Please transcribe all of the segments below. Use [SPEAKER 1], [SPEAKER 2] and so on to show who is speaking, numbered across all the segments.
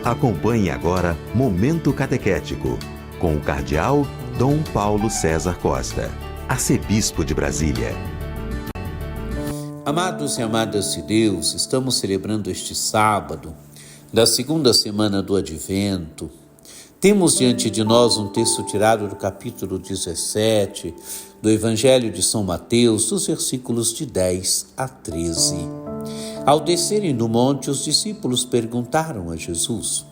[SPEAKER 1] Acompanhe agora Momento Catequético, com o Cardeal Dom Paulo César Costa, arcebispo de Brasília.
[SPEAKER 2] Amados e amadas de Deus, estamos celebrando este sábado, da segunda semana do Advento. Temos diante de nós um texto tirado do capítulo 17 do Evangelho de São Mateus, dos versículos de 10 a 13. Ao descerem do monte, os discípulos perguntaram a Jesus: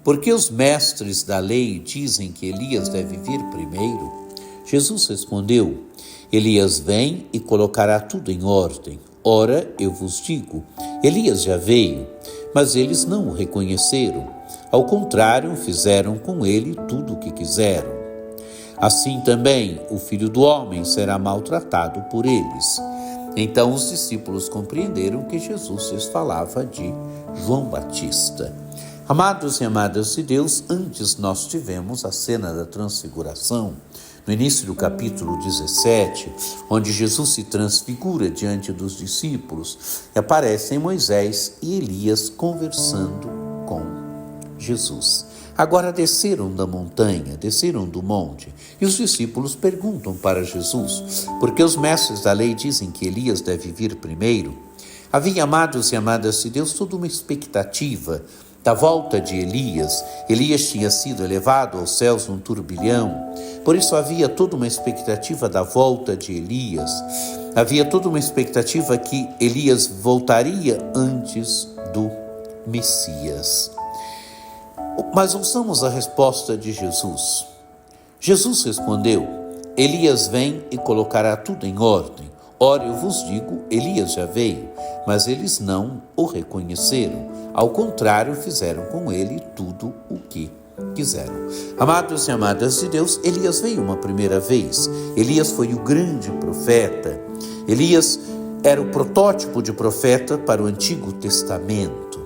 [SPEAKER 2] por que os mestres da lei dizem que Elias deve vir primeiro? Jesus respondeu: Elias vem e colocará tudo em ordem. Ora, eu vos digo, Elias já veio, mas eles não o reconheceram. Ao contrário, fizeram com ele tudo o que quiseram. Assim também o Filho do Homem será maltratado por eles. Então os discípulos compreenderam que Jesus lhes falava de João Batista. Amados e amadas de Deus, antes nós tivemos a cena da transfiguração, no início do capítulo 17, onde Jesus se transfigura diante dos discípulos e aparecem Moisés e Elias conversando com Jesus. Agora desceram da montanha, desceram do monte, e os discípulos perguntam para Jesus, porque os mestres da lei dizem que Elias deve vir primeiro. Havia, amados e amadas de Deus, toda uma expectativa da volta de Elias. Elias tinha sido elevado aos céus num turbilhão, por isso havia toda uma expectativa da volta de Elias. Havia toda uma expectativa que Elias voltaria antes do Messias. Mas ouçamos a resposta de Jesus. Jesus respondeu: Elias vem e colocará tudo em ordem. Ora, eu vos digo, Elias já veio, mas eles não o reconheceram. Ao contrário, fizeram com ele tudo o que quiseram. Amados e amadas de Deus, Elias veio uma primeira vez. Elias foi o grande profeta. Elias era o protótipo de profeta para o Antigo Testamento.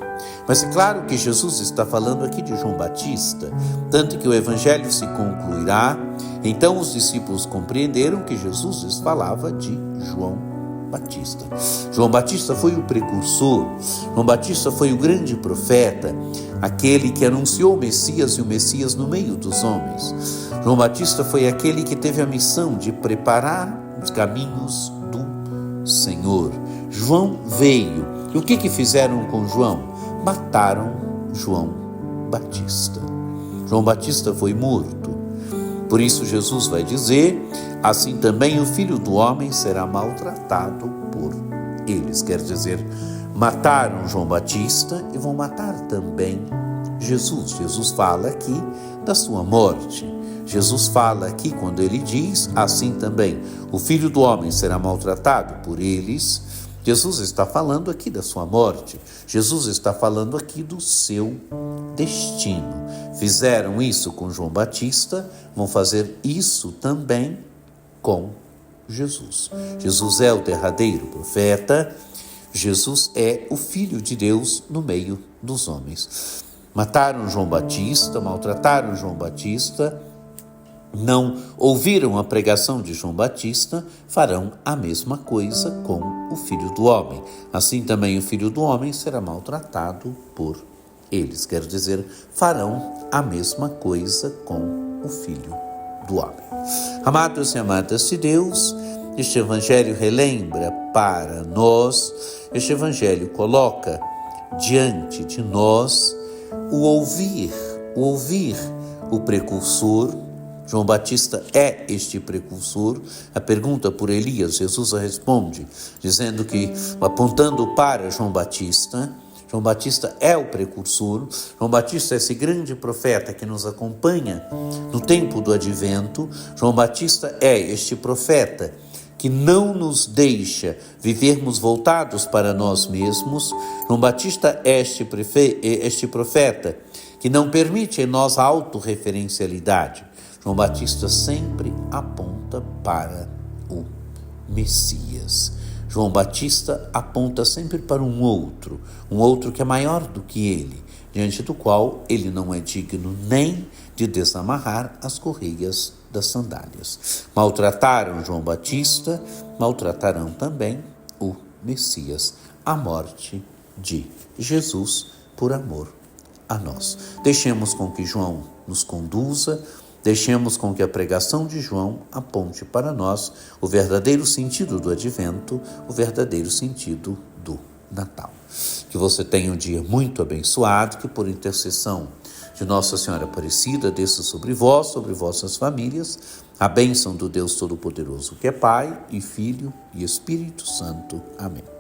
[SPEAKER 2] Mas é claro que Jesus está falando aqui de João Batista, tanto que o Evangelho se concluirá. Então os discípulos compreenderam que Jesus lhes falava de João Batista. João Batista foi o precursor, João Batista foi o grande profeta, aquele que anunciou o Messias e o Messias no meio dos homens. João Batista foi aquele que teve a missão de preparar os caminhos do Senhor. João veio. E o que fizeram com João? Mataram João Batista. João Batista foi morto. Por isso Jesus vai dizer: assim também o Filho do Homem será maltratado por eles. Quer dizer, mataram João Batista e vão matar também Jesus. Jesus fala aqui da sua morte. Jesus fala aqui quando ele diz: assim também o Filho do Homem será maltratado por eles. Jesus está falando aqui da sua morte. Jesus está falando aqui do seu destino. Fizeram isso com João Batista, vão fazer isso também com Jesus. Jesus é o derradeiro profeta. Jesus é o Filho de Deus no meio dos homens. Mataram João Batista, maltrataram João Batista, não ouviram a pregação de João Batista, farão a mesma coisa com o Filho do Homem. Assim também o Filho do Homem será maltratado por eles. Quer dizer, farão a mesma coisa com o Filho do Homem. Amados e amadas de Deus, este Evangelho relembra para nós, este Evangelho coloca diante de nós o ouvir o precursor. João Batista é este precursor. A pergunta por Elias, Jesus responde, dizendo que, apontando para João Batista é o precursor. João Batista é esse grande profeta que nos acompanha no tempo do Advento. João Batista é este profeta que não nos deixa vivermos voltados para nós mesmos. João Batista é este profeta que não permite em nós a autorreferencialidade. João Batista sempre aponta para o Messias. João Batista aponta sempre para um outro que é maior do que ele, diante do qual ele não é digno nem de desamarrar as correias das sandálias. Maltrataram João Batista, maltratarão também o Messias, a morte de Jesus por amor a nós. Deixemos com que João nos conduza, deixemos com que a pregação de João aponte para nós o verdadeiro sentido do advento, o verdadeiro sentido do Natal. Que você tenha um dia muito abençoado, que por intercessão de Nossa Senhora Aparecida desça sobre vós, sobre vossas famílias, a bênção do Deus Todo-Poderoso, que é Pai e Filho e Espírito Santo. Amém.